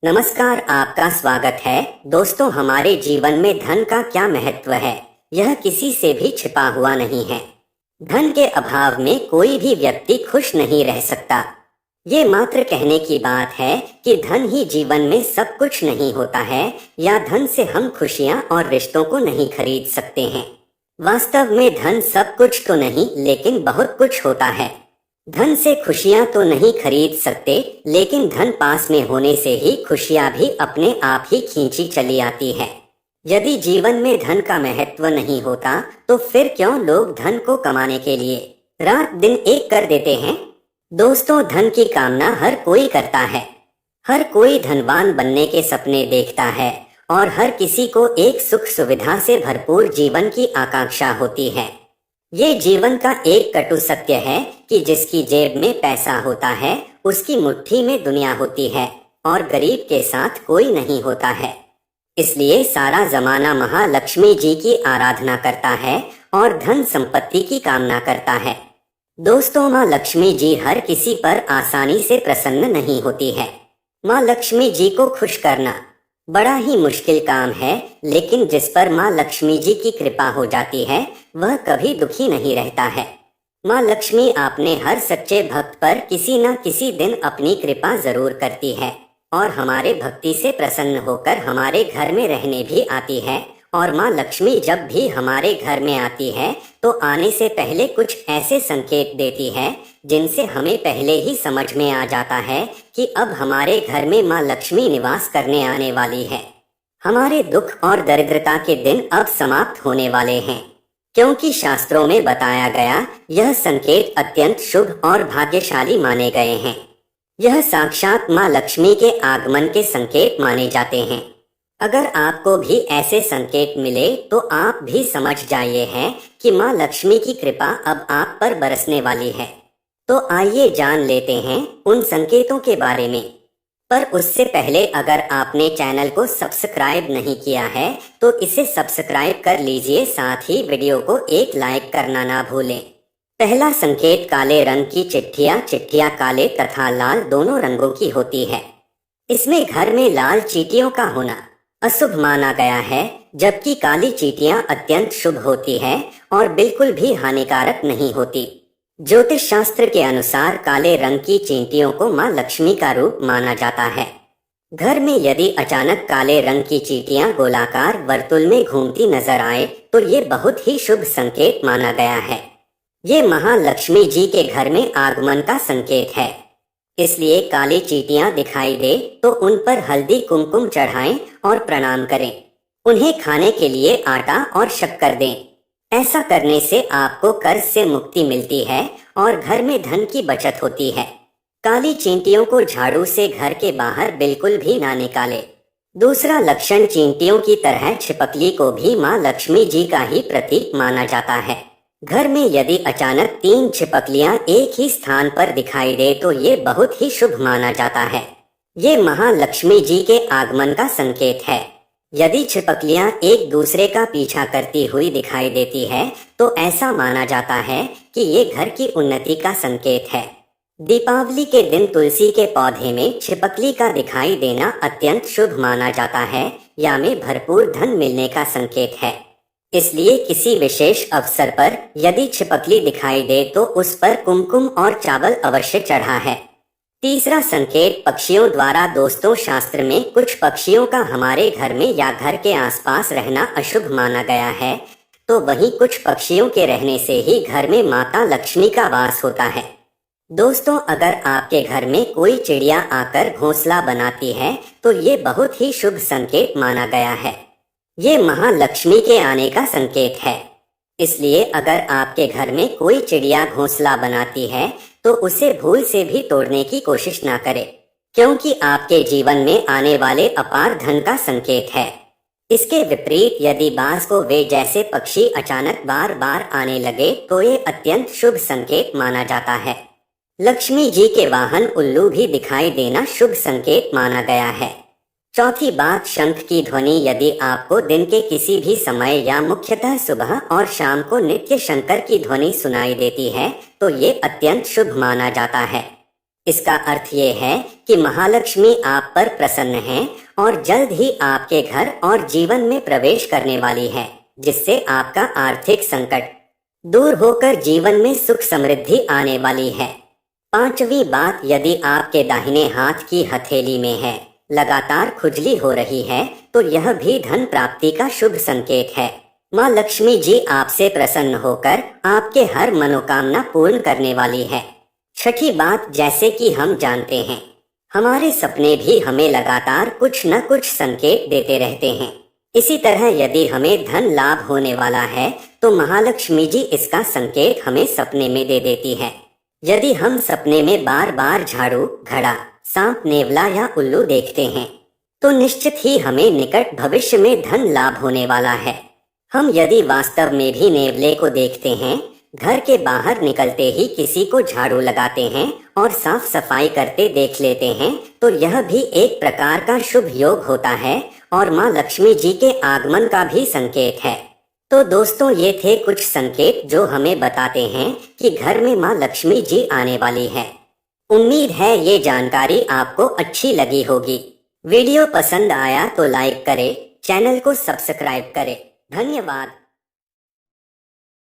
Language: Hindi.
नमस्कार, आपका स्वागत है। दोस्तों, हमारे जीवन में धन का क्या महत्व है, यह किसी से भी छिपा हुआ नहीं है। धन के अभाव में कोई भी व्यक्ति खुश नहीं रह सकता। ये मात्र कहने की बात है कि धन ही जीवन में सब कुछ नहीं होता है, या धन से हम खुशियां और रिश्तों को नहीं खरीद सकते हैं। वास्तव में धन सब कुछ तो नहीं, लेकिन बहुत कुछ होता है। धन से खुशियां तो नहीं खरीद सकते, लेकिन धन पास में होने से ही खुशियां भी अपने आप ही खींची चली आती है। यदि जीवन में धन का महत्व नहीं होता तो फिर क्यों लोग धन को कमाने के लिए रात दिन एक कर देते हैं। दोस्तों, धन की कामना हर कोई करता है। हर कोई धनवान बनने के सपने देखता है और हर किसी को एक सुख सुविधा से भरपूर जीवन की आकांक्षा होती है। ये जीवन का एक कटु सत्य है कि जिसकी जेब में पैसा होता है उसकी मुट्ठी में दुनिया होती है और गरीब के साथ कोई नहीं होता है। इसलिए सारा जमाना महालक्ष्मी जी की आराधना करता है और धन संपत्ति की कामना करता है। दोस्तों, माँ लक्ष्मी जी हर किसी पर आसानी से प्रसन्न नहीं होती है। माँ लक्ष्मी जी को खुश करना बड़ा ही मुश्किल काम है, लेकिन जिस पर माँ लक्ष्मी जी की कृपा हो जाती है वह कभी दुखी नहीं रहता है। माँ लक्ष्मी अपने हर सच्चे भक्त पर किसी न किसी दिन अपनी कृपा जरूर करती है और हमारे भक्ति से प्रसन्न होकर हमारे घर में रहने भी आती है। और माँ लक्ष्मी जब भी हमारे घर में आती है तो आने से पहले कुछ ऐसे संकेत देती है जिनसे हमें पहले ही समझ में आ जाता है कि अब हमारे घर में माँ लक्ष्मी निवास करने आने वाली है। हमारे दुख और दरिद्रता के दिन अब समाप्त होने वाले हैं, क्योंकि शास्त्रों में बताया गया यह संकेत अत्यंत शुभ और भाग्यशाली माने गए हैं। यह साक्षात माँ लक्ष्मी के आगमन के संकेत माने जाते हैं। अगर आपको भी ऐसे संकेत मिले तो आप भी समझ जाइए हैं कि माँ लक्ष्मी की कृपा अब आप पर बरसने वाली है। तो आइए जान लेते हैं उन संकेतों के बारे में। पर उससे पहले अगर आपने चैनल को सब्सक्राइब नहीं किया है तो इसे सब्सक्राइब कर लीजिए, साथ ही वीडियो को एक लाइक करना ना भूलें। पहला संकेत, काले रंग की चिट्ठियां काले तथा लाल दोनों रंगों की होती है। इसमें घर में लाल चींटियों का होना अशुभ माना गया है, जबकि काली चींटियां अत्यंत शुभ होती है और बिल्कुल भी हानिकारक नहीं होती। ज्योतिष शास्त्र के अनुसार काले रंग की चींटियों को माँ लक्ष्मी का रूप माना जाता है। घर में यदि अचानक काले रंग की चींटियां गोलाकार वर्तुल में घूमती नजर आए तो ये बहुत ही शुभ संकेत माना गया है। ये महालक्ष्मी जी के घर में आगमन का संकेत है। इसलिए काली चींटियां दिखाई दे तो उन पर हल्दी कुमकुम चढ़ाएं और प्रणाम करें। उन्हें खाने के लिए आटा और शक्कर दें। ऐसा करने से आपको कर्ज से मुक्ति मिलती है और घर में धन की बचत होती है। काली चींटियों को झाड़ू से घर के बाहर बिल्कुल भी ना निकाले। दूसरा लक्षण, चींटियों की तरह छिपकली को भी माँ लक्ष्मी जी का ही प्रतीक माना जाता है। घर में यदि अचानक 3 छिपकलियां एक ही स्थान पर दिखाई दे तो ये बहुत ही शुभ माना जाता है। ये महालक्ष्मी जी के आगमन का संकेत है। यदि छिपकलियां एक दूसरे का पीछा करती हुई दिखाई देती है तो ऐसा माना जाता है कि ये घर की उन्नति का संकेत है। दीपावली के दिन तुलसी के पौधे में छिपकली का दिखाई देना अत्यंत शुभ माना जाता है, या में भरपूर धन मिलने का संकेत है। इसलिए किसी विशेष अवसर पर यदि छिपकली दिखाई दे तो उस पर कुमकुम और चावल अवश्य चढ़ा है। तीसरा संकेत, पक्षियों द्वारा। दोस्तों, शास्त्र में कुछ पक्षियों का हमारे घर में या घर के आसपास रहना अशुभ माना गया है, तो वहीं कुछ पक्षियों के रहने से ही घर में माता लक्ष्मी का वास होता है। दोस्तों, अगर आपके घर में कोई चिड़िया आकर घोंसला बनाती है तो ये बहुत ही शुभ संकेत माना गया है। ये महालक्ष्मी के आने का संकेत है। इसलिए अगर आपके घर में कोई चिड़िया घोंसला बनाती है तो उसे भूल से भी तोड़ने की कोशिश ना करें, क्योंकि आपके जीवन में आने वाले अपार धन का संकेत है। इसके विपरीत यदि बाज को वे जैसे पक्षी अचानक बार बार आने लगे तो ये अत्यंत शुभ संकेत माना जाता है। लक्ष्मी जी के वाहन उल्लू भी दिखाई देना शुभ संकेत माना गया है। चौथी बात, शंख की ध्वनि। यदि आपको दिन के किसी भी समय या मुख्यतः सुबह और शाम को नित्य शंकर की ध्वनि सुनाई देती है तो ये अत्यंत शुभ माना जाता है। इसका अर्थ ये है कि महालक्ष्मी आप पर प्रसन्न हैं और जल्द ही आपके घर और जीवन में प्रवेश करने वाली है, जिससे आपका आर्थिक संकट दूर होकर जीवन में सुख समृद्धि आने वाली है। पांचवी बात, यदि आपके दाहिने हाथ की हथेली में है लगातार खुजली हो रही है तो यह भी धन प्राप्ति का शुभ संकेत है। माँ लक्ष्मी जी आपसे प्रसन्न होकर आपके हर मनोकामना पूर्ण करने वाली है। छठी बात, जैसे कि हम जानते हैं हमारे सपने भी हमें लगातार कुछ न कुछ संकेत देते रहते हैं। इसी तरह यदि हमें धन लाभ होने वाला है तो महालक्ष्मी जी इसका संकेत हमें सपने में दे देती है। यदि हम सपने में बार बार झाड़ू, घड़ा, सांप, नेवला या उल्लू देखते हैं तो निश्चित ही हमें निकट भविष्य में धन लाभ होने वाला है। हम यदि वास्तव में भी नेवले को देखते हैं, घर के बाहर निकलते ही किसी को झाड़ू लगाते हैं और साफ सफाई करते देख लेते हैं तो यह भी एक प्रकार का शुभ योग होता है और माँ लक्ष्मी जी के आगमन का भी संकेत है। तो दोस्तों, ये थे कुछ संकेत जो हमें बताते हैं कि घर में माँ लक्ष्मी जी आने वाली है। उम्मीद है ये जानकारी आपको अच्छी लगी होगी। वीडियो पसंद आया तो लाइक करें, चैनल को सब्सक्राइब करें। धन्यवाद।